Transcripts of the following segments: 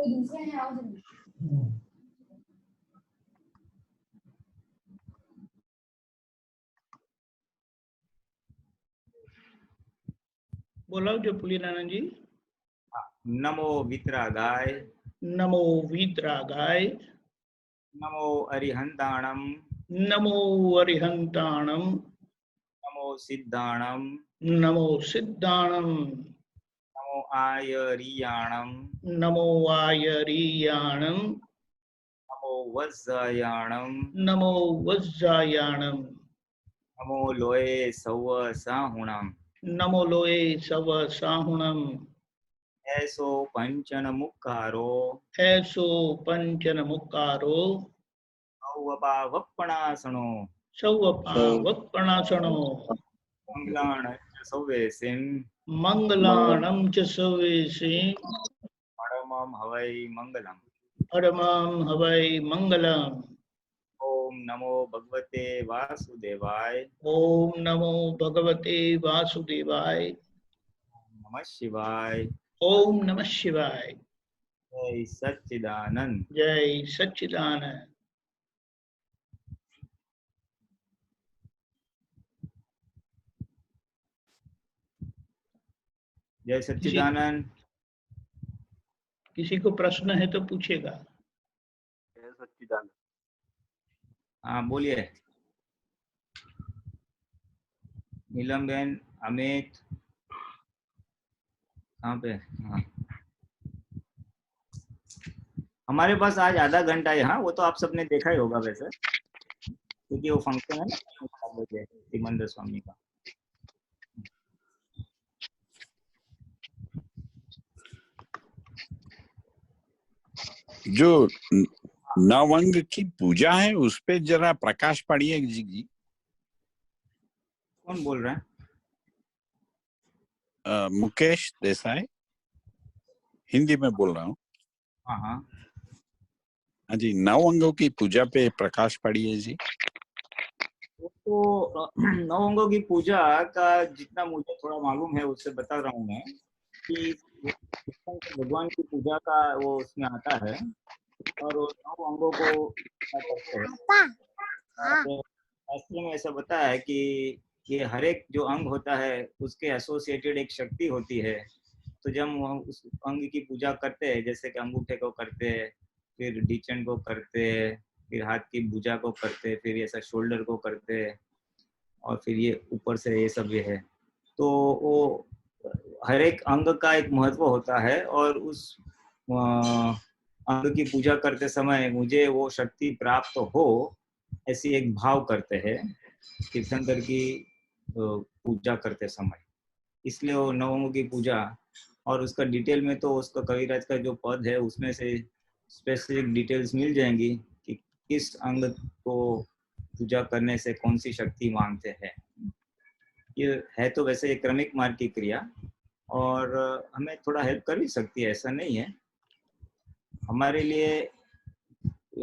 बोलो जो पुलिनानंद जी। नमो वितरागाय, नमो वीतरागाय, नमो अरिहंताणम, नमो अरिहंताणम, नमो सिद्धाणम, नमो सिद्धाणम, नमो आयरियाणम, नमो आयरियाणम, नमो वज्रयाणम, नमो वज्रायाणम, नमो लोये सव साहुणम, नमो लोये सव साहुणम, ऐसो पंचन मुक्कारो, ऐसो पंचन मुक्कारो, औवपावपणासनो, सौवपावपणासनो, मंगलाण सौवेसिं, मंगलाणं च सवेशे, परमं हवै मंगलम। परमं हवै मंगलम्। ओम नमो भगवते वासुदेवाय, ओम नमो भगवते वासुदेवाय, नमः शिवाय, ओम नमः शिवाय, जय सच्चिदानंद। जय सच्चिदानंद। जय सच्चिदानंद। किसी को प्रश्न है तो पूछेगा। जय सच्चिदानंद। हाँ बोलिए। नीलम बहन, अमित, कहाँ पे? हाँ, हमारे पास आज आधा घंटा है। हाँ, वो तो आप सबने देखा ही होगा वैसे, क्योंकि वो फंक्शन है ना सिमंदर स्वामी का। जो नवंग की पूजा है उस पे जरा प्रकाश पड़िए जी। कौन बोल रहा है? मुकेश देसाई, हिंदी में बोल रहा हूँ। हाँ हाँ हाँ जी, नवंगों की पूजा पे प्रकाश पड़िए जी। तो नवंगों की पूजा का जितना मुझे थोड़ा मालूम है उससे बता रहा हूँ मैं कि भगवान की पूजा का वो उसमें आता है और वो नौ अंगों को करते हैं। शास्त्र में ऐसा बताया है कि ये हर एक जो अंग होता है उसके एसोसिएटेड एक शक्ति होती है। तो जब हम उस अंग की पूजा करते हैं, जैसे कि अंगूठे को करते हैं, फिर डीचन को करते हैं, फिर हाथ की भुजा को करते हैं, फिर ऐसा शोल्डर को करते हैं और फिर ये ऊपर से ये सब ये है। तो वो हर एक अंग का एक महत्व होता है और उस अंग की पूजा करते समय मुझे वो शक्ति प्राप्त हो ऐसी एक भाव करते हैं तीर्थंकर की पूजा करते समय। इसलिए वो नवों की पूजा और उसका डिटेल में तो उसका कविराज का जो पद है उसमें से स्पेसिफिक डिटेल्स मिल जाएंगी कि किस अंग को पूजा करने से कौन सी शक्ति मांगते हैं। ये है तो वैसे एक क्रमिक मार्ग की क्रिया और हमें थोड़ा हेल्प कर भी सकती है, ऐसा नहीं है। हमारे लिए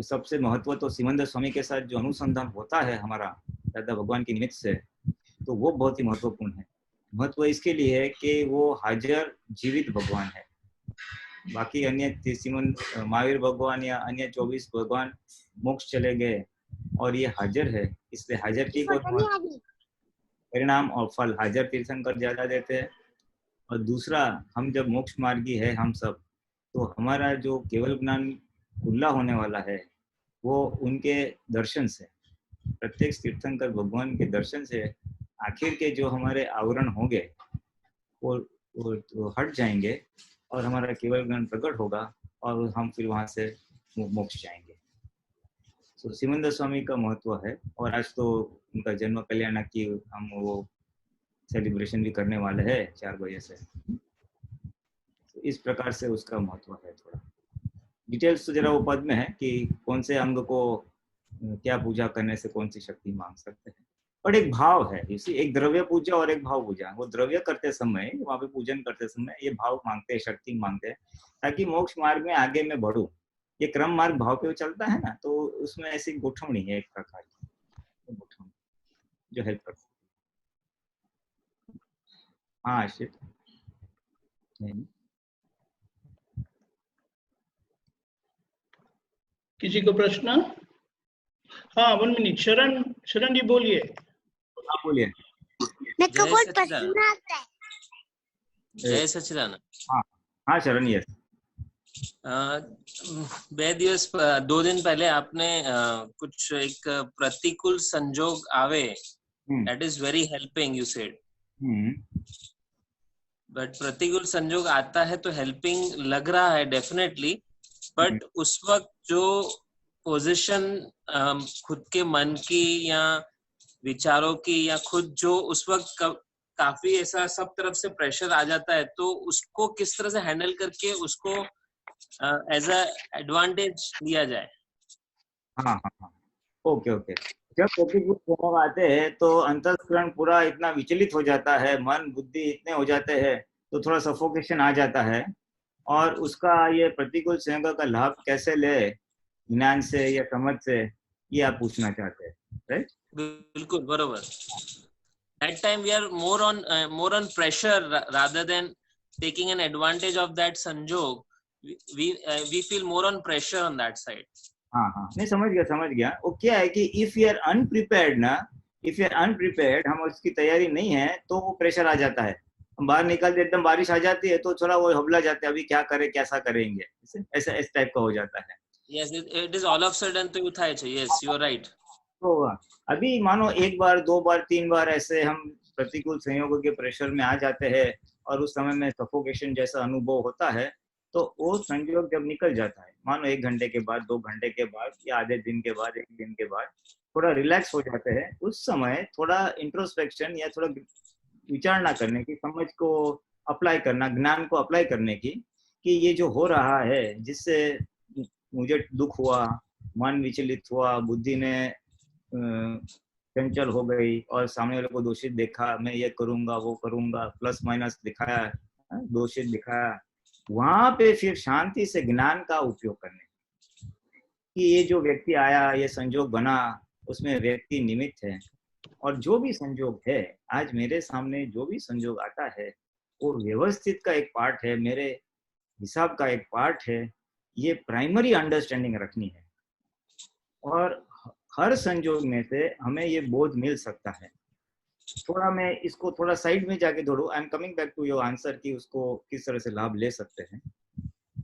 सबसे महत्व तो सिमंदर स्वामी के साथ जो अनुसंधान होता है हमारा दादा भगवान की निमित्त से, तो वो बहुत ही महत्वपूर्ण है। महत्व इसके लिए है कि वो हाजिर जीवित भगवान है। बाकी अन्य सिमन महावीर भगवान या अन्य 24 भगवान मोक्ष चले गए और ये हाजिर है, इसलिए हाजिर की परिणाम और फल हाजिर तीर्थंकर ज्यादा देते हैं। और दूसरा, हम जब मोक्ष मार्गी है हम सब, तो हमारा जो केवल ज्ञान खुला होने वाला है वो उनके दर्शन से, प्रत्येक तीर्थंकर भगवान के दर्शन से आखिर के जो हमारे आवरण होंगे वो हट जाएंगे और हमारा केवल ज्ञान प्रकट होगा और हम फिर वहां से मोक्ष जाएंगे। तो सिमंदर स्वामी का महत्व है और आज तो उनका जन्म कल्याण की हम वो सेलिब्रेशन भी करने वाले हैं 4 बजे से। तो इस प्रकार से उसका महत्व है। थोड़ा डिटेल्स तो जरा वो पद में है कि कौन से अंग को क्या पूजा करने से कौन सी शक्ति मांग सकते हैं। और एक भाव है, इसी एक द्रव्य पूजा और एक भाव पूजा। वो द्रव्य करते समय, वहां पे पूजन करते समय ये भाव मांगते हैं, शक्ति मांगते हैं, ताकि मोक्ष मार्ग में आगे में बढ़ूं। ये क्रम मार्ग भाव पे चलता है ना, तो उसमें ऐसी गोठवणी है एक प्रकार की गोठवणी जो हेल्प करती है। हाँ आश्रित नहीं। किसी को प्रश्न? हाँ, 1 मिनट। शरण जी बोलिए। आप बोलिए। मेरे को कोई प्रश्न आता है। जय सच्चिदानंद। हाँ हाँ शरण, यस। 2 दिन पहले आपने कुछ एक प्रतिकूल संजोग आवे, that is very helping you said, but प्रतिकूल संजोग आता है तो हेल्पिंग लग रहा है डेफिनेटली, बट उस वक्त जो पोजीशन खुद के मन की या विचारों की या खुद जो उस वक्त काफी ऐसा सब तरफ से प्रेशर आ जाता है, तो उसको किस तरह से हैंडल करके उसको एज अ एडवांटेज लिया जाए। हाँ हाँ हाँ, ओके ओके। जब प्रतिकूल संयोग आते हैं तो अंतःकरण पूरा इतना विचलित हो जाता है, मन बुद्धि इतने हो जाते हैं, तो थोड़ा सफोकेशन आ जाता है। और उसका ये प्रतिकूल संयोग का लाभ कैसे ले, ज्ञान से या समझ से, ये आप पूछना चाहते हैं, राइट? बिल्कुल बरोबर। That time we are more on pressure rather than taking an advantage of that sanjog. We feel more on pressure on that side. हाँ हाँ, नहीं समझ गया। वो क्या है कि इफ यू आर अनप्रिपेयर्ड हम उसकी तैयारी नहीं है तो वो प्रेशर आ जाता है। हम बाहर निकलते एकदम बारिश आ जाती है तो थोड़ा वो हबला जाते हैं, अभी क्या करें, कैसा करेंगे, ऐसा इस टाइप का हो जाता है। Yes, it is all of sudden तो उठाए चाहिए। Yes, you are right. तो अभी मानो 1 बार 2 बार 3 बार ऐसे हम प्रतिकूल संयोगों के प्रेशर में आ जाते हैं और उस समय में सफोकेशन जैसा अनुभव होता है, तो वो संयोग जब निकल जाता है, मानो 1 घंटे के बाद, 2 घंटे के बाद या आधे दिन के बाद, 1 दिन के बाद थोड़ा रिलैक्स हो जाते हैं, उस समय थोड़ा इंट्रोस्पेक्शन या थोड़ा विचारणा करने की, समझ को अप्लाई करना, ज्ञान को अप्लाई करने की, कि ये जो हो रहा है जिससे मुझे दुख हुआ, मन विचलित हुआ, बुद्धि ने चंचल हो गई और सामने वाले को दोषित देखा, मैं ये करूंगा वो करूंगा, प्लस माइनस दिखाया, दोषित दिखाया, वहां पे फिर शांति से ज्ञान का उपयोग करने कि ये जो व्यक्ति आया, ये संजोग बना, उसमें व्यक्ति निमित्त है, और जो भी संजोग है आज मेरे सामने जो भी संजोग आता है वो व्यवस्थित का एक पार्ट है, मेरे हिसाब का एक पार्ट है। ये प्राइमरी अंडरस्टैंडिंग रखनी है और हर संजोग में से हमें ये बोध मिल सकता है। थोड़ा मैं इसको थोड़ा साइड में जाके जोड़ू, I am coming back to your answer कि उसको किस तरह से लाभ ले सकते हैं।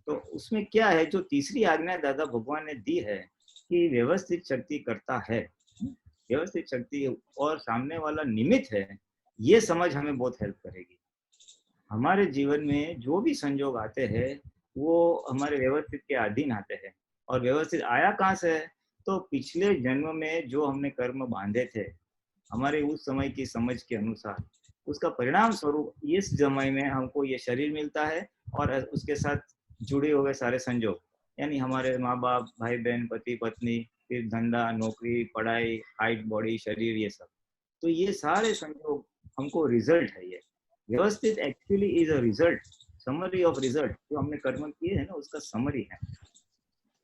तो उसमें क्या है, जो तीसरी आज्ञा दादा भगवान ने दी है कि व्यवस्थित शक्ति करता है, व्यवस्थित शक्ति और सामने वाला निमित्त है, ये समझ हमें बहुत हेल्प करेगी। हमारे जीवन में जो भी संजोग आते हैं वो हमारे व्यवस्थित के अधीन आते हैं, और व्यवस्थित आया कहाँ से है, तो पिछले जन्म में जो हमने कर्म बांधे थे, हमारे उस समय की समझ के अनुसार, उसका परिणाम स्वरूप इस जन्म में हमको ये शरीर मिलता है और उसके साथ जुड़े हुए सारे संजोग, यानी हमारे माँ बाप, भाई बहन, पति पत्नी, फिर धंधा, नौकरी, पढ़ाई, हाइट, बॉडी, शरीर, ये सब। तो ये सारे संजोग हमको रिजल्ट है। ये व्यवस्थित actually is a result, summary of result, जो हमने कर्म किए हैं ना उसका समरी है।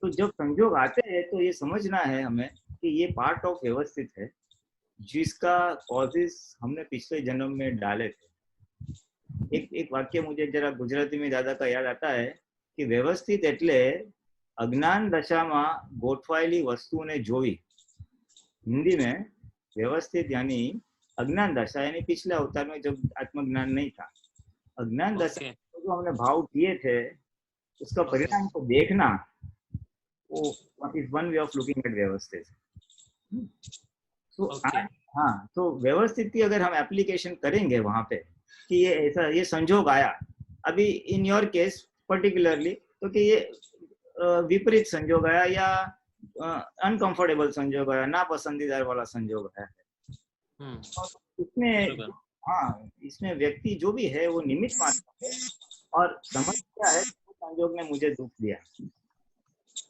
तो जब संजोग आते हैं तो ये समझना है हमें कि ये पार्ट ऑफ व्यवस्थित है, जिसका कॉजेस हमने पिछले जन्म में डाले थे। एक वाक्य मुझे जरा गुजराती में दादा का याद आता है कि व्यवस्थित एटले अज्ञान दशाમાં ગોઠવાયેલી વસ્તુને જોવી। हिंदी में व्यवस्थित यानी अज्ञान दशा, यानी पिछले अवतार में जब आत्मज्ञान नहीं था, अज्ञान दशा जो हमने भाव किए थे उसका परिणाम को देखना, वो is one way of looking at व्यवस्थित। हाँ, तो व्यवस्थित की अगर हम एप्लीकेशन करेंगे वहां पे कि ये ऐसा ये संजोग आया, अभी इन योर केस पर्टिकुलरली, तो कि ये विपरीत संजोग आया या अनकंफर्टेबल संजोग आया, ना पसंदीदार वाला संजोग है, इसमें हाँ, इसमें व्यक्ति जो भी है वो निमित्त मात्र है, और समझ क्या है संजोग ने मुझे दुख दिया,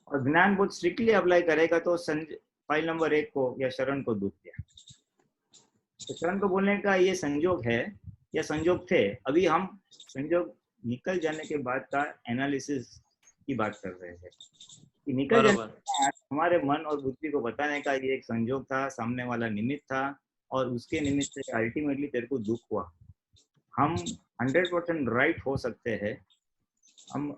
और ज्ञान बहुत स्ट्रिक्टली अप्लाई करेगा तो फाइल नंबर 1 को या शरण को दुख दिया। तो शरण को बोलने का ये संजोग है या संजोग थे, अभी हम संजोग निकल जाने के बाद का एनालिसिस की बात कर रहे हैं कि निकल जाने के बाद हमारे मन और बुद्धि को बताने का ये एक संजोग था, सामने वाला निमित्त था, और उसके निमित्त से अल्टीमेटली तेरे को दुख हुआ। हम 100% राइट हो सकते हैं, हम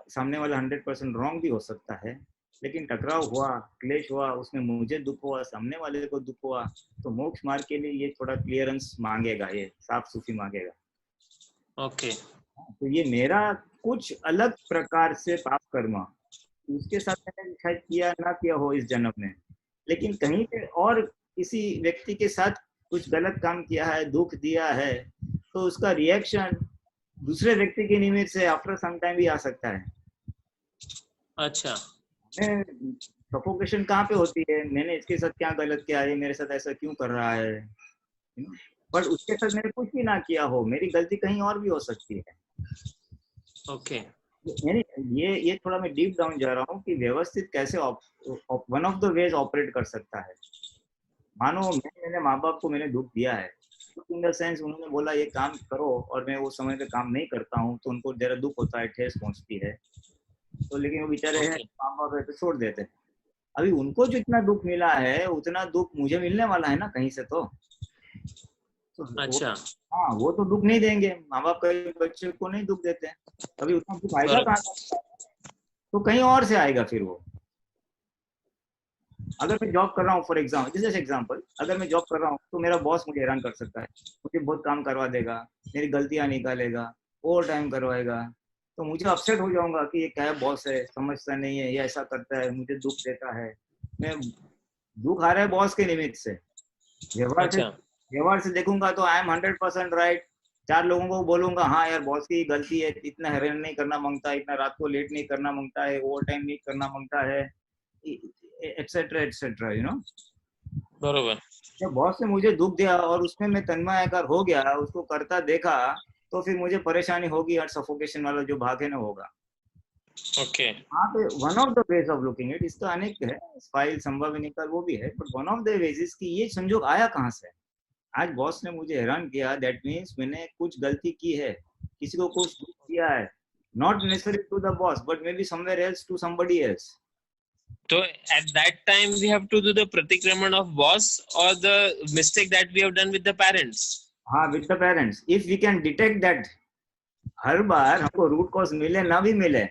सामने वाला 100% रॉन्ग भी हो सकता है, लेकिन टकराव हुआ, क्लेश हुआ, उसमें मुझे दुख हुआ, सामने वाले को दुख हुआ, तो मोक्ष मार्ग के लिए ये थोड़ा क्लियरेंस मांगेगा, ये साफ सूफी मांगेगा। ओके तो ये मेरा कुछ अलग प्रकार से पाप कर्म उसके साथ मैंने शायद किया ना किया हो इस जन्म में, लेकिन कहीं पे और किसी व्यक्ति के साथ कुछ गलत काम किया है, दुख दिया है, तो उसका रिएक्शन दूसरे व्यक्ति के निमित्त से आफ्टर सम टाइम भी आ सकता है। अच्छा सफोकेशन कहाँ पे होती है, मैंने इसके साथ क्या गलत किया है, मेरे साथ ऐसा क्यों कर रहा है, पर उसके साथ मैंने कुछ भी ना किया हो, मेरी गलती कहीं और भी हो सकती है। ओके यानी ये थोड़ा मैं डीप डाउन जा रहा हूँ कि व्यवस्थित कैसे one of the ways operate कर सकता है। मानो मैंने माँ बाप को मैंने दुख दिया है, इन द सेंस उन्होंने बोला ये काम करो और मैं वो समय पे काम नहीं करता हूँ, तो उनको जरा दुख होता है, ठेस पहुंचती है, तो लेकिन वो बेचारे हैं माँ बाप है तो छोड़ देते हैं। अभी उनको जो इतना दुख मिला है उतना दुख मुझे मिलने वाला है ना कहीं से, तो अच्छा हाँ वो तो दुख नहीं देंगे, माँ बाप कई बच्चे को नहीं दुख देते हैं, अभी उतना दुख आएगा कहाँ से, तो कहीं और से आएगा फिर वो। अगर मैं जॉब कर रहा हूँ फॉर एग्जाम्पल, अगर मैं जॉब कर रहा हूँ तो मेरा बॉस मुझे हैरान कर सकता है, मुझे बहुत काम करवा देगा, मेरी गलतियां निकालेगा, ओवर टाइम करवाएगा, तो मुझे अपसेट हो जाऊंगा कि ये क्या बॉस है, समझता नहीं है, ये ऐसा करता है, मुझे दुख देता है। मैं दुख आ रहा है बॉस के निमित्त से, व्यवहार से देखूंगा तो आई एम 100% राइट, 4 लोगों को बोलूंगा हाँ यार बॉस की गलती है, इतना हैरान नहीं करना मांगता, इतना रात को लेट नहीं करना मांगता है, ओवर टाइम नहीं करना मांगता है, एटसेट्रा यू नो। बरोबर। जब बॉस ने मुझे दुख दिया और उसमें मैं तन्मयाकार हो गया, उसको करता देखा, तो फिर मुझे परेशानी होगी और सफोकेशन वाला जो भाग है ना होगा। ओके वहाँ पे one of the ways of looking it, इसका अनेक है, फाइल संभव निकल वो भी है, but one of the ways कि ये संजोग आया कहाँ से। आज बॉस ने मुझे हैरान किया, दैट मीन्स मैंने कुछ गलती की है, किसी को कुछ दुख दिया है, not necessary to the boss but maybe somewhere else to somebody else. So at that time we have to do the pratikraman of boss or the mistake that we have done with the parents. हाँ with the parents, if we can detect that, हर बार हमको root cause मिले ना भी मिले,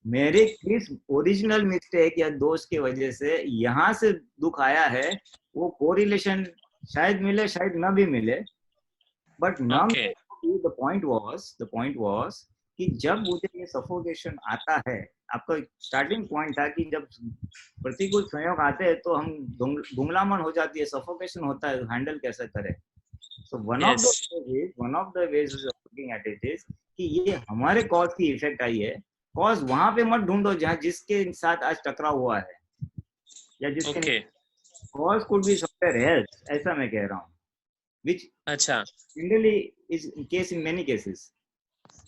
मेरे किस original mistake या दोष की वजह से यहाँ से दुख आया है, वो कोरिलेशन शायद मिले शायद ना भी मिले, but Okay. The point was कि जब मुझे ये सफोकेशन आता है, आपका स्टार्टिंग पॉइंट था कि जब प्रतिकूल संयोग आते हैं तो हम गुंगलामन हो जाती है, सफोकेशन होता है, हैंडल कैसे करें। So one of the ways of looking at it is कि ये हमारे कॉज की इफेक्ट आई है। कॉज वहां पे मत ढूंढो जहाँ जिसके साथ आज टकराव हुआ है, या जिसके cause could be somewhere else, ऐसा मैं कह रहा हूँ, व्हिच अच्छा generally is case in many cases.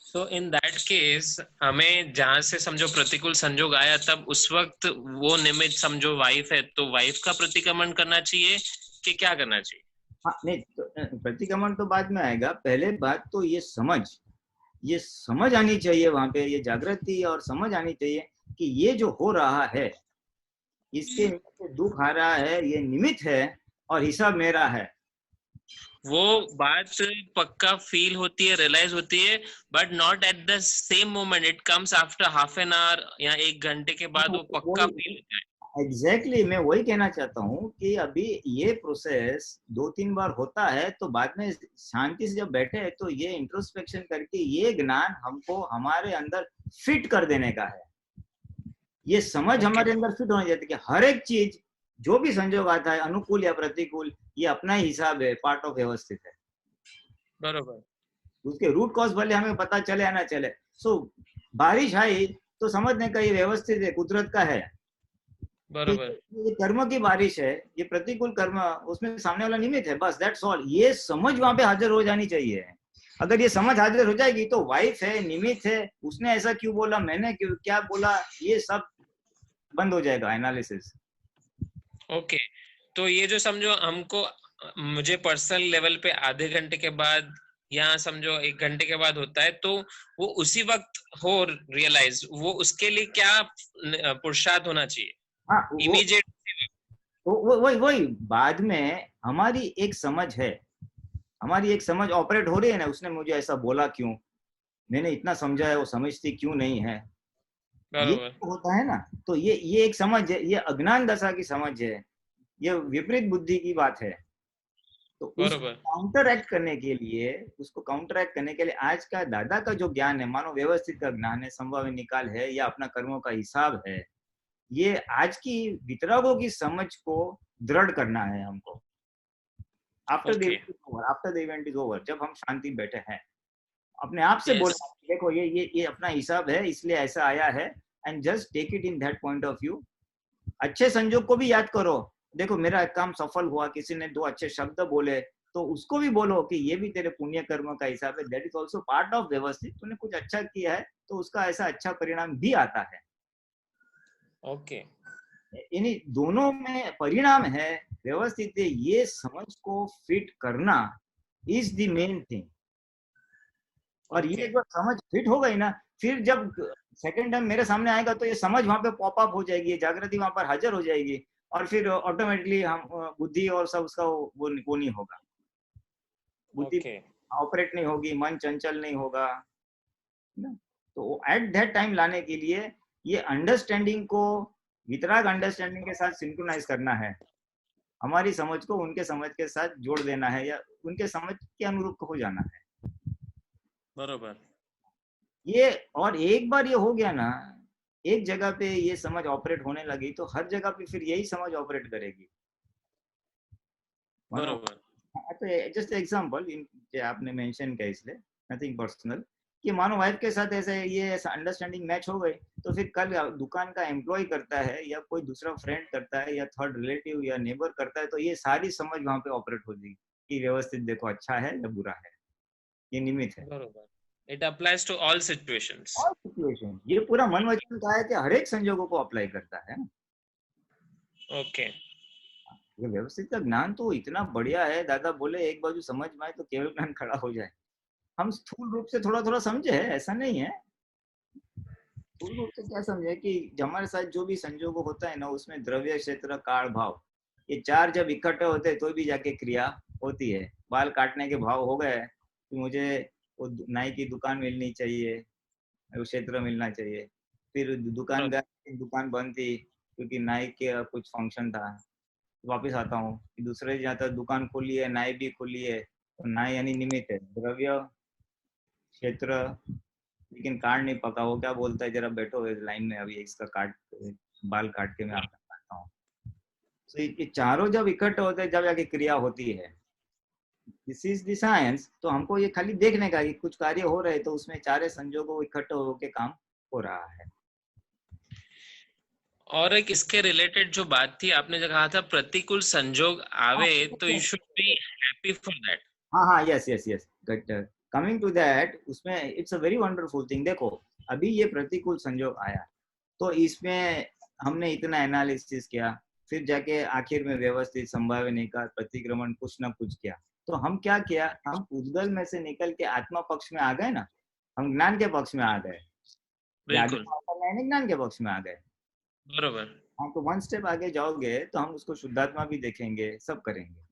So in that case हमें जहाँ से समझो प्रतिकूल संजोग आया, तब उस वक्त वो निमित्त समझो वाइफ है, तो वाइफ का प्रतिक्रमण करना चाहिए कि क्या करना चाहिए? हाँ नहीं तो प्रतिक्रमण तो बाद में आएगा, पहले बात तो ये समझ आनी चाहिए, वहां पे ये जागृति और समझ आनी चाहिए कि ये जो हो रहा है इसके निमित्त दुख आ रहा है, ये निमित्त है और हिसाब मेरा है। वो बात पक्का फील होती है, रियलाइज होती है, but not at the same moment, it comes after half an hour या 1 घंटे के बाद वो पक्का फील होता है। एग्जैक्टली मैं वही कहना चाहता हूँ कि अभी ये प्रोसेस 2-3 बार होता है, तो बाद में शांति से जब बैठे तो ये इंट्रोस्पेक्शन करके ये ज्ञान हमको हमारे अंदर फिट कर देने का है, ये समझ हमारे अंदर फिट होनी चाहिए कि हर एक चीज जो भी संजोग आता है, अनुकूल या प्रतिकूल, ये अपना ही हिसाब है, पार्ट ऑफ व्यवस्थित है। बरोबर, उसके रूट कॉज भले हमें पता चले या ना चले। सो बारिश आई तो समझने का ये व्यवस्थित है, कुदरत का है। बरोबर, ये कर्म की बारिश है, ये प्रतिकूल कर्म, उसमें सामने वाला निमित्त है, बस दैट्स ऑल। ये समझ वहां पे हाजिर हो जानी चाहिए। अगर ये समझ हाजिर हो जाएगी तो वाइफ है, निमित्त है, उसने ऐसा क्यों बोला, मैंने क्यों क्या बोला, ये सब बंद हो जाएगा एनालिसिस। ओके तो ये जो समझो हमको, मुझे पर्सनल लेवल पे आधे घंटे के बाद या समझो 1 घंटे के बाद होता है, तो वो उसी वक्त हो रियलाइज, वो उसके लिए क्या पुरुषार्थ होना चाहिए? हाँ, इमीडिएट वही बाद में हमारी एक समझ ऑपरेट हो रही है ना, उसने मुझे ऐसा बोला क्यों, मैंने इतना समझा है, वो समझती क्यों नहीं है, ये बरोबर होता है ना, तो ये एक समझ है, ये अज्ञान दशा की समझ है, ये विपरीत बुद्धि की बात है। तो उसको बरोबर काउंटर एक्ट करने के लिए आज का दादा का जो ज्ञान है, मानो व्यवस्थित का ज्ञान है, संभाव्य निकाल है या अपना कर्मों का हिसाब है, ये आज की वितरागों की समझ को दृढ़ करना है हमको। After the event is over, जब हम शांति बैठे हैं, अपने आप से Yes. बोलना, देखो ये अपना हिसाब है, इसलिए ऐसा आया है, and just take it in that point of view. अच्छे संजोग को भी याद करो, देखो मेरा काम सफल हुआ, किसी ने 2 अच्छे शब्द बोले, तो उसको भी बोलो कि ये भी तेरे पुण्य कर्म का हिसाब है, that is also part of व्यवस्थित। तूने कुछ अच्छा किया है तो उसका ऐसा अच्छा परिणाम भी आता है। ओके यानी दोनों में परिणाम है। व्यवस्थित ये समझ को फिट करना इज द मेन थिंग। और ये जो समझ फिट हो गई ना, फिर जब सेकंड टाइम मेरे सामने आएगा तो ये समझ वहां पे पॉप अप हो जाएगी, जागृति वहां पर हाजिर हो जाएगी, और फिर ऑटोमेटिकली हम बुद्धि और सब उसका वो नहीं होगा, बुद्धि ऑपरेट नहीं होगी, मन चंचल नहीं होगा ना। तो एट दैट टाइम लाने के लिए ये अंडरस्टैंडिंग को वितराग अंडरस्टैंडिंग के साथ सिंक्रोनाइज करना है, हमारी समझ को उनके समझ के साथ जोड़ देना है, या उनके समझ के अनुरूप हो जाना है। बरोबर ये और एक बार ये हो गया ना, एक जगह पे ये समझ ऑपरेट होने लगी तो हर जगह पे फिर यही समझ ऑपरेट करेगी। बरोबर तो जस्ट एग्जांपल आपने मेंशन किया, इसलिए नथिंग पर्सनल, कि मानो वाइफ के साथ ऐसे ये अंडरस्टैंडिंग मैच हो गई, तो फिर कल दुकान का एम्प्लॉय करता है या कोई दूसरा फ्रेंड करता है या थर्ड रिलेटिव या नेबर करता है, तो ये सारी समझ वहां पे ऑपरेट हो जाएगी कि व्यवस्थित देखो अच्छा है या बुरा है, ये निमित्त है। बरोबर it applies to all situations. All situation, ये पूरा मन वचन का है कि हर एक संजोगों को अप्लाई करता है। ओके ये व्यवस्थित का ज्ञान तो इतना बढ़िया है, दादा बोले एक बाजू समझ में आए तो केवल ज्ञान खड़ा हो जाए। हम स्थूल रूप से थोड़ा थोड़ा समझे है, ऐसा नहीं है। स्थूल रूप से क्या समझे कि हमारे साथ जो भी संजोग होता है ना, उसमें द्रव्य, क्षेत्र, काल, भाव, ये 4 जब इकट्ठे होते हैं तो भी जाके क्रिया होती है। बाल काटने के भाव हो गए कि मुझे वो नाई की दुकान मिलनी चाहिए, वो क्षेत्र मिलना चाहिए, फिर दुकान बंद थी क्योंकि नाई के कुछ फंक्शन था, वापस आता हूँ, दूसरे जहाँ दुकान खोली है, नाई भी खोली है, तो नाई यानी निमित्त है, द्रव्य, क्षेत्र, लेकिन कार्ड नहीं पका, वो क्या बोलता है, जरा बैठो लाइन में, अभी इसका बाल काट के मैं आपका काटता हूँ। तो ये चारों जब इकट्ठे होते हैं जब जाके क्रिया होती है, दिस इज द साइंस। तो हमको ये खाली देखने का कि कुछ कार्य हो रहे तो उसमें चारे संजोगों इकट्ठे होके काम हो रहा है। और एक इसके रिलेटेड जो बात थी, आपने जो कहा था प्रतिकूल संजोग आवे तो you should be happy for that. हाँ यस कमिंग टू दैट, उसमें it's a very wonderful thing. देखो अभी ये प्रतिकूल संजोग आया तो इसमें हमने इतना एनालिसिस किया, फिर जाके आखिर में व्यवस्थित संभाव्य निकाल प्रतिक्रमण कुछ ना कुछ किया, तो हम क्या किया, हम उद्गल में से निकल के आत्मा पक्ष में आ गए ना, हम ज्ञान के पक्ष में आ गए, ज्ञान के पक्ष में आ गए। बरोबर हाँ, तो 1 स्टेप आगे जाओगे तो हम उसको शुद्धात्मा भी देखेंगे, सब करेंगे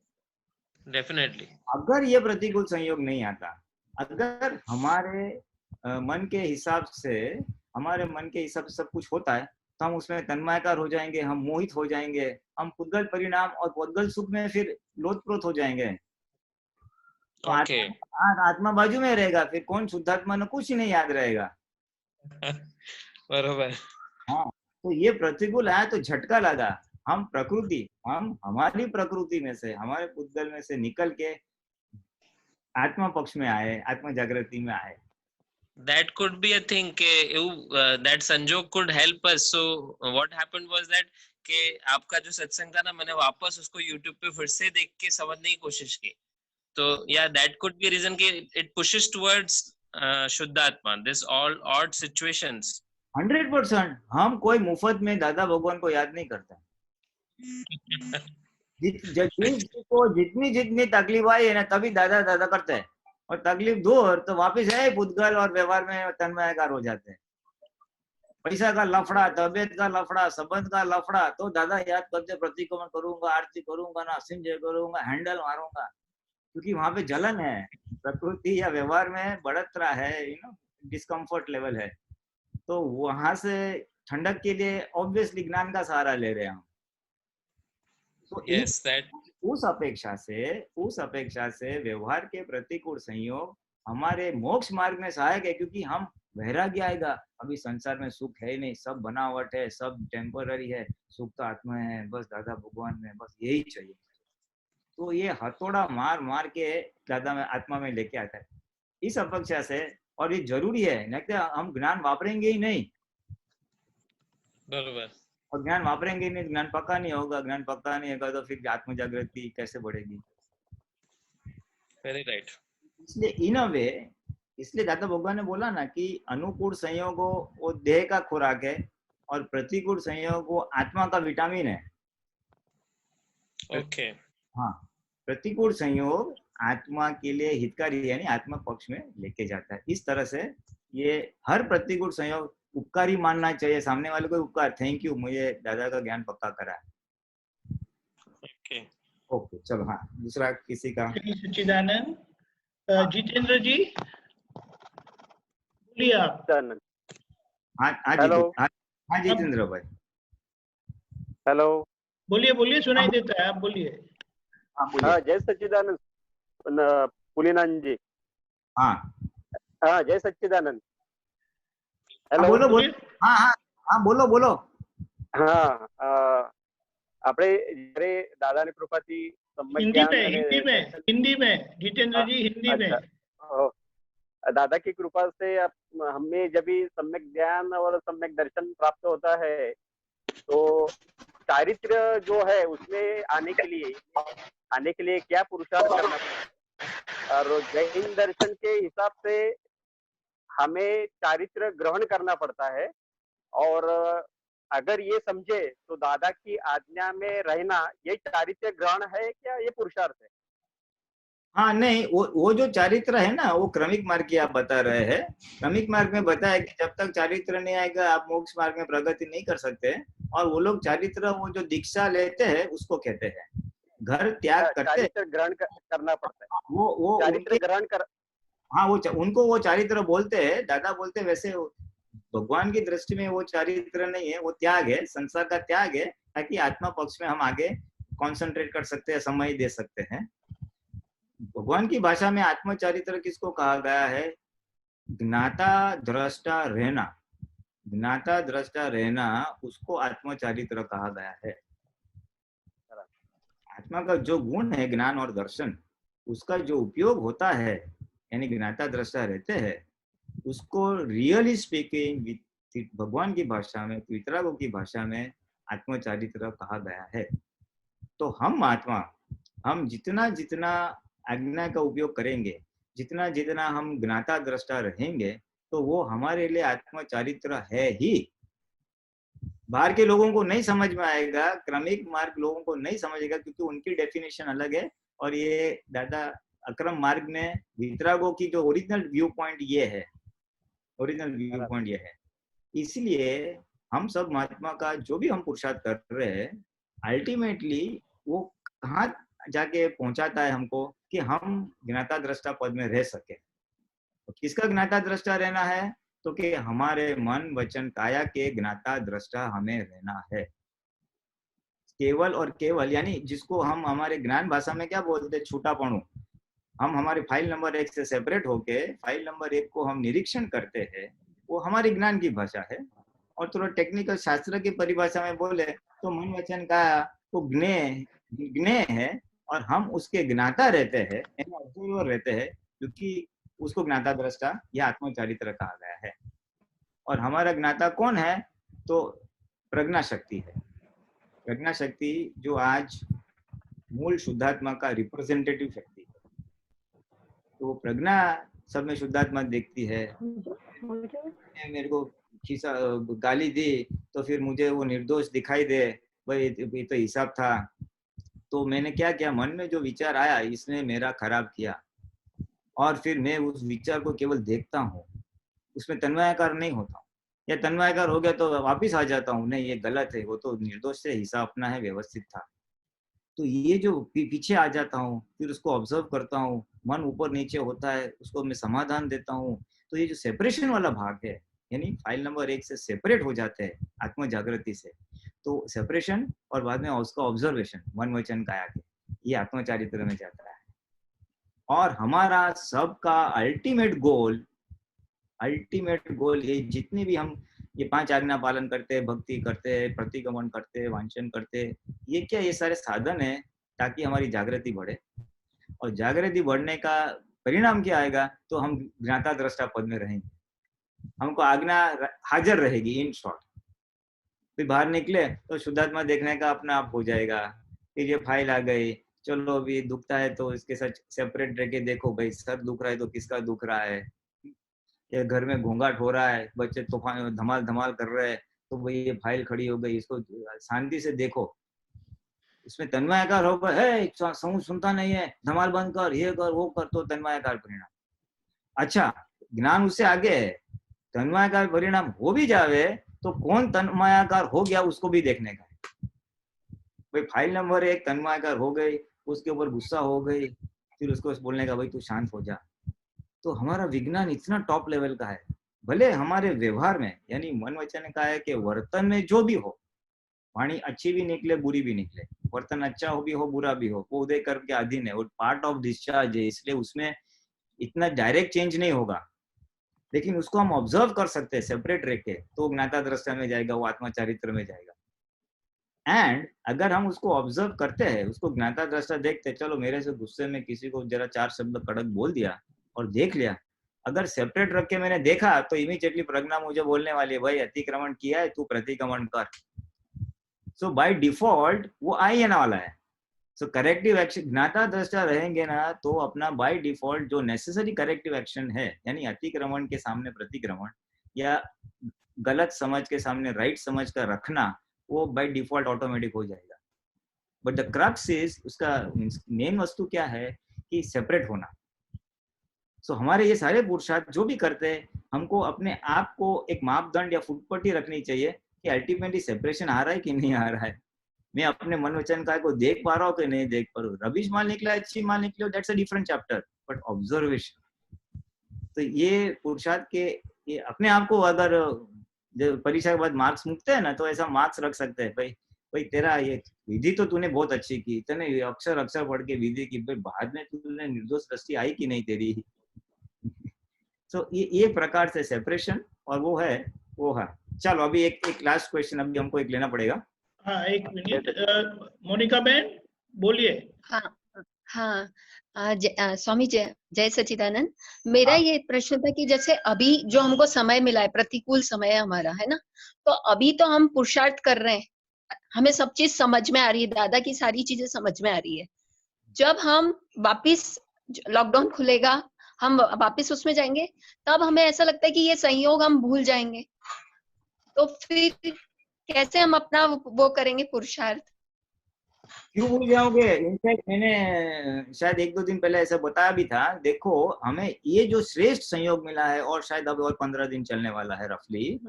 डेफिनेटली। अगर ये प्रतिकूल संयोग नहीं आता, अगर हमारे मन के हिसाब से सब कुछ होता है तो हम उसमें तन्मयकार हो जाएंगे, हम मोहित हो जाएंगे, हम पुद्गल परिणाम और पुद्गल सुख में फिर लोतप्रोत हो जाएंगे। तो आत्मा बाजू में रहेगा, फिर कौन शुद्धात्मा ने कुछ ही नहीं याद रहेगा। बरोबर हाँ, तो ये प्रतिकूल आया तो झटका लगा, हम हमारी प्रकृति में से, हमारे पुद्गल में से निकल के आत्मा पक्ष में आए, आत्मा जागृति में आए। That could be a thing कि that संजोग could help us. So what happened was that कि आपका जो सत्संग था ना, मैंने वापस उसको YouTube पे फिर से देख के समझने की कोशिश की, तो yeah, that could be a reason कि it pushes towards शुद्धात्मा, this all odd situations। 100% हम कोई मुफ्त में दादा भगवान को याद नहीं करता। जितनी तकलीफ आई है ना, तभी दादा दादा करते हैं, और तकलीफ दूर तो वापिस है पुद्गल और व्यवहार में तन्मयकार हो जाते हैं। पैसा का लफड़ा, तबियत का लफड़ा, संबंध का लफड़ा, तो दादा याद करते, प्रतिक्रमण करूंगा, आरती करूंगा ना, सिंजय करूंगा, हैंडल मारूंगा, क्योंकि वहां पे जलन है, प्रकृति या व्यवहार में बढ़ोतरा है, डिस्कम्फर्ट लेवल है। तो वहां से ठंडक के लिए ऑब्वियसली ज्ञान का सहारा ले रहे हैं हम। तो Yes, that उस अपेक्षा से व्यवहार के प्रतिकूल संयोग हमारे मोक्ष मार्ग में सहायक है, क्योंकि हम वैराग्य आएगा, अभी संसार में सुख है ही नहीं, सब बनावट है, सब टेम्पररी है, सुख तो आत्मा है, बस दादा भगवान में बस यही चाहिए। तो ये हथौड़ा मार मार के दादा में आत्मा में लेके आता है इस अपेक्षा से, और ये जरूरी है, नहीं तो हम ज्ञान वापरेंगे ही नहीं, बरोबर। और ज्ञान वापरेंगे नहीं, ज्ञान पक्का नहीं होगा, ज्ञान पक्का नहीं होगा तो फिर आत्म जागृति कैसे बढ़ेगी। Very right. इसलिए इन अ वे, इसलिए दादा भगवान ने बोला ना कि अनुकूल संयोगों वो देह का खुराक है और प्रतिकूल संयोग वो आत्मा का विटामिन है। ओके। हाँ, प्रतिकूल संयोग आत्मा के लिए हितकारी है, यानी आत्मा पक्ष में लेके जाता है। इस तरह से ये हर प्रतिकूल संयोग उपकारी मानना चाहिए, सामने वाले को उपकार, थैंक यू मुझे दादा का ज्ञान पक्का करा। ओके ओके चलो, हाँ दूसरा किसी का। सच्चिदानंद, जितेंद्र जी बोलिए आप। हाँ हाँ जी, हेलो। हाँ जितेंद्र भाई। हेलो। बोलिए बोलिए, सुनाई देता है, आप बोलिए। हाँ बोलिए। हाँ, जय सच्चिदानंद पुलिनानंद जी। हाँ हाँ, जय सच्चिदानंद। हाँ, हेलो। बोलो बोलो। हाँ हाँ हाँ बोलो बोलो। હા, આપણે જ્યારે દાદાની કૃપાથી सम्यक हिंदी ज्ञान में, અને हिंदी में, दर्शन- हिंदी में, जितेंद्र जी हिंदी में। अच्छा, दादा की कृपा से हमें जब भी सम्यक ज्ञान और सम्यक दर्शन प्राप्त होता है तो चारित्र जो है उसमें आने के लिए क्या पुरुषार्थ करना पड़ता है, और जैन दर्शन के हिसाब से हमें चारित्र ग्रहण करना पड़ता है। और अगर ये समझे तो दादा की आज्ञा में रहना ये चारित्र ग्रहण है क्या, ये पुरुषार्थ है? हाँ नहीं, वो जो चारित्र है ना, वो क्रमिक मार्ग की आप बता रहे हैं। क्रमिक मार्ग में बताया कि जब तक चारित्र नहीं आएगा आप मोक्ष मार्ग में प्रगति नहीं कर सकते। और वो लोग चारित्र, वो जो दीक्षा लेते हैं उसको कहते हैं घर त्याग करते हैं, चारित्र ग्रहण करना पड़ता है। वो चारित्र ग्रहण कर हाँ उनको वो चारित्र बोलते हैं, दादा बोलते हैं। वैसे भगवान की दृष्टि में वो चारित्र नहीं है, वो त्याग है, संसार का त्याग है, ताकि आत्मा पक्ष में हम आगे कंसंट्रेट कर सकते हैं, समय दे सकते हैं। भगवान की भाषा में आत्म चारित्र किसको कहा गया है? ज्ञाता दृष्टा रहना, ज्ञाता दृष्टा रहना, उसको आत्म चारित्र कहा गया है। आत्मा का जो गुण है ज्ञान और दर्शन, उसका जो उपयोग होता है, यानी ज्ञाता दृष्टा रहते हैं, उसको रियली स्पीकिंग भगवान की भाषा में, वितरागों की भाषा में आत्मचारित्र कहा गया है। तो हम आत्मा, हम जितना जितना आज्ञा का उपयोग करेंगे, जितना जितना हम ज्ञाता दृष्टा रहेंगे, तो वो हमारे लिए आत्मचारित्र है ही। बाहर के लोगों को नहीं समझ में आएगा, क्रमिक मार्ग लोगों को नहीं समझेगा, क्योंकि उनकी डेफिनेशन अलग है। और ये दादा अक्रम मार्ग में वितरागों की जो ओरिजिनल व्यू पॉइंट ये है, ओरिजिनल व्यू पॉइंट ये है। इसलिए हम सब महात्मा का जो भी हम पुरुषार्थ कर रहे हैं, अल्टीमेटली वो कहाँ जाके पहुंचाता है हमको कि हम ज्ञाता दृष्टा पद में रह सके। तो किसका ज्ञाता दृष्टा रहना है? तो कि हमारे मन वचन काया के ज्ञाता दृष्टा हमें रहना है, केवल और केवल। यानी जिसको हम हमारे ज्ञान भाषा में क्या बोलते हैं, छूटापणु। हम हमारे फाइल नंबर 1 से सेपरेट होके फाइल नंबर 1 को हम निरीक्षण करते हैं, वो हमारी ज्ञान की भाषा है। और थोड़ा टेक्निकल शास्त्र की परिभाषा में बोले तो मन वचन का वो ज्ञेय है, और हम उसके ज्ञाता रहते हैं, ऑब्जर्वर रहते हैं, क्योंकि उसको ज्ञाता दृष्टा या आत्मचारित्र कहा गया है। और हमारा ज्ञाता कौन है? तो प्रज्ञा शक्ति है। प्रज्ञा शक्ति जो आज मूल शुद्धात्मा का रिप्रेजेंटेटिव शक्ति है। तो वो प्रज्ञा सब में शुद्धात्मा देखती है। मेरे को खीसा गाली दी तो फिर मुझे वो निर्दोष दिखाई दे, भाई ये तो हिसाब था, तो मैंने क्या किया, मन में जो विचार आया इसने मेरा खराब किया, और फिर मैं उस विचार को केवल देखता हूँ, उसमें तन्वयाकार नहीं होता हूँ, या तन्वयाकार हो गया तो वापिस आ जाता हूँ, नहीं ये गलत है, वो तो निर्दोष से हिसाब अपना है, व्यवस्थित था। तो ये जो पीछे आ जाता हूँ, फिर उसको ऑब्जर्व करता हूँ, मन ऊपर नीचे होता है, उसको मैं समाधान देता हूँ। तो ये जो सेपरेशन वाला भाग है, यानी फाइल नंबर 1 से सेपरेट हो जाते हैं आत्म जागृति से, तो सेपरेशन और बाद में उसका ऑब्जर्वेशन मन वचन काया के, ये आत्म चारित्र में जाता है। और हमारा सबका अल्टीमेट गोल ये जितने भी हम ये 5 आज्ञा पालन करते हैं, भक्ति करते हैं, प्रतिगमन करते हैं, वांछन करते हैं, ये क्या, ये सारे साधन है ताकि हमारी जागृति बढ़े। और जागृति बढ़ने का परिणाम क्या आएगा, तो हम ज्ञाता दृष्टा पद में रहेंगे, हमको आज्ञा हाजिर रहेगी। इन शॉर्ट, फिर बाहर निकले तो शुद्धात्मा देखने का अपना आप हो जाएगा। फिर ये फाइल आ गई, चलो अभी दुखता है तो इसके साथ सेपरेट रह के देखो भाई, सर दुख रहा है तो किसका दुख रहा है, या घर में घोंघाट हो रहा है, बच्चे तूफान धमाल धमाल कर रहे हैं, तो भाई ये फाइल खड़ी हो गई, इसको शांति से देखो। इसमें तन्मयाकार होगा, है समूह सुनता नहीं है, धमाल बंद कर, ये कर वो कर, तो तन्मयाकार परिणाम। अच्छा, ज्ञान उससे आगे है, तन्मयाकार परिणाम हो भी जावे तो कौन तन्मयाकार हो गया उसको भी देखने का। भाई फाइल नंबर 1 तन्मयाकार हो गई, उसके ऊपर गुस्सा हो गई, फिर उसको बोलने का भाई तू शांत हो जा। तो हमारा विज्ञान इतना टॉप लेवल का है, भले हमारे व्यवहार में यानी मन वचन का है कि वर्तन में जो भी हो, वाणी अच्छी भी निकले बुरी भी निकले, वर्तन अच्छा हो भी हो बुरा भी हो, वो उदय कर्म के अधीन है, वो पार्ट ऑफ डिस्चार्ज है, इसलिए उसमें इतना डायरेक्ट चेंज नहीं होगा, लेकिन उसको हम ऑब्जर्व कर सकते हैं सेपरेट रह के, तो ज्ञाता दृष्टा में जाएगा, वो आत्मा चारित्र में जाएगा। एंड अगर हम उसको ऑब्जर्व करते हैं, उसको ज्ञाता दृष्टा देखते, चलो मेरे से गुस्से में किसी को जरा 4 शब्द कड़क बोल दिया और देख लिया, अगर सेपरेट रख के मैंने देखा तो इमीडिएटली प्रज्ञा मुझे बोलने वाली है, भाई अतिक्रमण किया है, तू प्रतिक्रमण कर। सो बाय डिफॉल्ट वो आ ही आने वाला है। सो करेक्टिव एक्शन ज्ञाता दृष्टा रहेंगे ना, तो अपना बाय डिफॉल्ट जो नेसेसरी करेक्टिव एक्शन है, यानी अतिक्रमण के सामने प्रतिक्रमण या गलत समझ के सामने राइट समझ कर रखना, वो बाय डिफॉल्ट ऑटोमेटिक हो जाएगा। बट द क्रक्स इज, उसका मेन वस्तु क्या है कि सेपरेट होना। सो हमारे ये सारे पुरुषार्थ जो भी करते हैं, हमको अपने आप को एक मापदंड या फुटपट्टी रखनी चाहिए कि अल्टीमेटली सेपरेशन आ रहा है कि नहीं आ रहा है, मैं अपने मन वचन का को देख पा रहा हूँ कि नहीं देख पा रहा हूँ। रबिश माल निकला, अच्छी माल निकली, that's a different chapter, but observation. तो ये पुरुषार्थ के ये अपने आप को, अगर जब परीक्षा के बाद मार्क्स मुकते हैं ना, तो ऐसा मार्क्स रख सकते हैं, भाई तेरा ये विधि तो तूने बहुत अच्छी की, तूने अक्षर अक्षर पढ़ के विधि की, भाई बाद में तूने निर्दोष दृष्टि आई कि नहीं तेरी। तो ये प्रकार से सेपरेशन, और वो है। चलो अभी एक लास्ट क्वेश्चन अभी हमको एक लेना पड़ेगा। हाँ, एक मिनट, मोनिका बहन बोलिए। हाँ, स्वामी जय सच्चिदानंद। मेरा ये प्रश्न था कि जैसे अभी जो हमको समय मिला है, प्रतिकूल समय है हमारा, है ना, तो अभी तो हम पुरुषार्थ कर रहे हैं, हमें सब चीज समझ में आ रही है, दादा की सारी चीजें समझ में आ रही है। जब हम वापिस लॉकडाउन खुलेगा, हम वापिस उसमें जाएंगे, तब हमें ऐसा लगता है कि ये संयोग हम भूल जाएंगे, तो फिर कैसे हम अपना वो करेंगे पुरुषार्थ? क्यों भूल जाओगे? इनफैक्ट मैंने शायद 1-2 दिन पहले ऐसा बताया भी था। देखो, हमें ये जो श्रेष्ठ संयोग मिला है, और शायद अब और 15 दिन चलने वाला है रफली,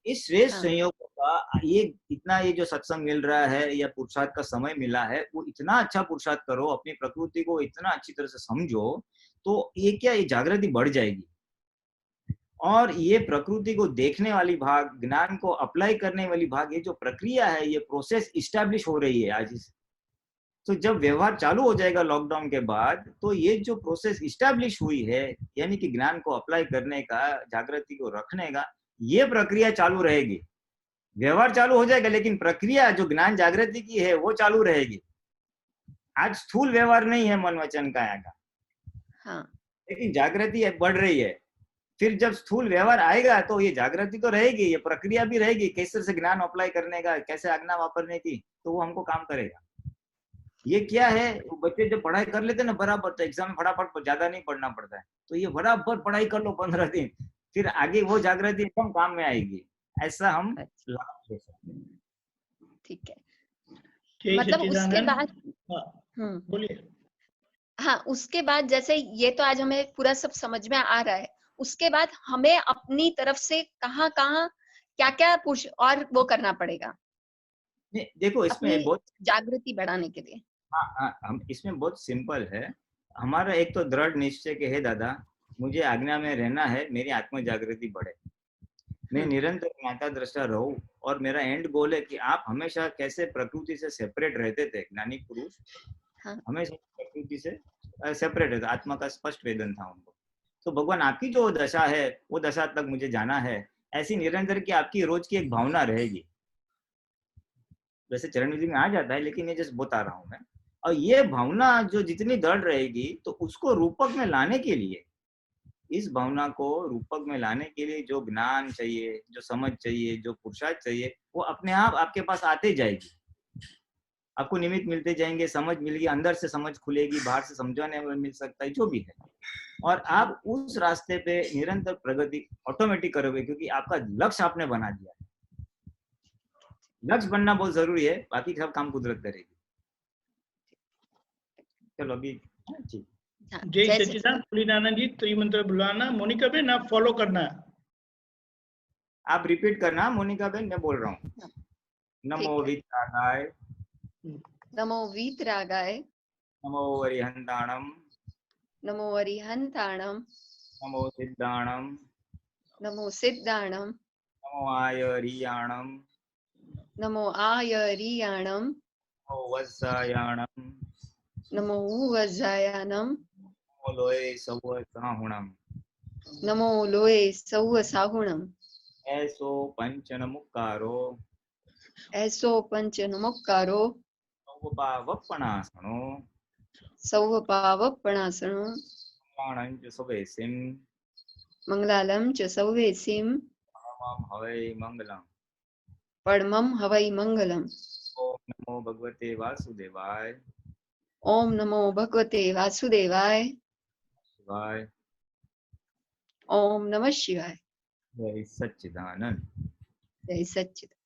इस श्रेष्ठ संयोग का ये इतना, ये जो सत्संग मिल रहा है या पुरुषार्थ का समय मिला है, वो इतना अच्छा पुरुषार्थ करो, अपनी प्रकृति को इतना अच्छी तरह से समझो, तो ये क्या, ये जागृति बढ़ जाएगी। और ये प्रकृति को देखने वाली भाग, ज्ञान को अप्लाई करने वाली भाग, ये जो प्रक्रिया है, ये प्रोसेस इस्टेब्लिश हो रही है आज। तो जब व्यवहार चालू हो जाएगा लॉकडाउन के बाद, तो ये जो प्रोसेस इस्टेब्लिश हुई है, यानी कि ज्ञान को अप्लाई करने का, जागृति को रखने का, ये प्रक्रिया चालू रहेगी। व्यवहार चालू हो जाएगा, लेकिन प्रक्रिया जो ज्ञान जागृति की है वो चालू रहेगी। आज स्थूल व्यवहार नहीं है मन वचन काया का, हाँ, लेकिन जागृति बढ़ रही है। फिर जब स्थूल व्यवहार आएगा तो ये जागृति तो रहेगी, ये प्रक्रिया भी रहेगी, कैसे से ज्ञान अप्लाई करने का, कैसे आज्ञा वापरने की, तो वो हमको काम करेगा। ये क्या है, बच्चे जब पढ़ाई कर लेते ना बराबर, तो एग्जाम में फटाफट ज्यादा नहीं पढ़ना पड़ता है, तो ये बराबर पढ़ाई कर लो 15 दिन, फिर आगे वो जागृति एकदम काम में आएगी। ऐसा हम लाभ ले सकते हैं। ठीक है, मतलब उसके बाद बोलिए। हाँ, उसके बाद जैसे ये तो आज हमें पूरा सब समझ में आ रहा है, उसके बाद हमें अपनी तरफ से कहाँ क्या और वो करना पड़ेगा? देखो, इसमें बहुत जागृति बढ़ाने के लिए। हाँ, हम इसमें बहुत सिंपल है। हमारा एक तो दृढ़ निश्चय के है, दादा मुझे आज्ञा में रहना है, मेरी आत्म जागृति बढ़े। मैं निरंतर ज्ञाता दृष्टा रहूं और मेरा एंड गोल है कि आप हमेशा कैसे प्रकृति से सेपरेट रहते थे, ज्ञानी पुरुष हाँ। हमेशा प्रकृति से सेपरेट रहते, आत्मा का स्पष्ट वेदन था उनको। तो भगवान आपकी जो दशा है वो दशा तक मुझे जाना है, ऐसी निरंतर की आपकी रोज की एक भावना रहेगी। वैसे चरण विधि में आ जाता है, लेकिन ये जस्ट बता रहा हूं मैं। और ये भावना जो जितनी दृढ़ रहेगी, तो उसको रूपक में लाने के लिए, इस भावना को रूपक में लाने के लिए जो ज्ञान चाहिए, जो समझ चाहिए, जो पुरुषार्थ चाहिए, वो अपने आप आपके पास आते जाएगी। आपको निमित्त मिलते जाएंगे, समझ मिलेगी, अंदर से समझ खुलेगी, बाहर से समझाने में मिल सकता है, जो भी है। और आप उस रास्ते पे निरंतर प्रगति ऑटोमेटिक करोगे, क्योंकि आपका लक्ष्य आपने बना दिया है। लक्ष्य बनना बहुत जरूरी है, बाकी सब काम कुदरत करेगी। चलो अभी ठीक। जय सच्चिदानंद फूलीनानंद जी, तो ये मंत्र बुलाना। मोनिका बेन आप फॉलो करना, आप रिपीट करना। मोनिका बेन मैं बोल रहा हूँ। नमो वीतरागाय, नमो वीतरागाय, नमो वरिहंताणम, नमो अरिहंताणम, नमो सिद्धाणम, नमो सिद्धाणम, नमो आयरियाणम, नमो आयरियाणम, नमो वत्सायाणम, नमो उवज्जायानम, नमो लोये सवसाहुणम, नमो लोये सौवसाहुणम। ऐसो पंचनमुक्कारो, ऐसो पंचनमुक्कारो, सौवपावपणासनो, सौवपावपणासनो, प्राणञ्च सवेसिं, मंगलालम च सौवेसिम, परमं हवै मंगलम्। परमं हवै मंगलम्। ओम नमो भगवते वासुदेवाय। ओम नमो भगवते वासुदेवाय। शिवाय। ओम नमः शिवाय। जय सच्चिदानंद। जय सच्चिदानंद।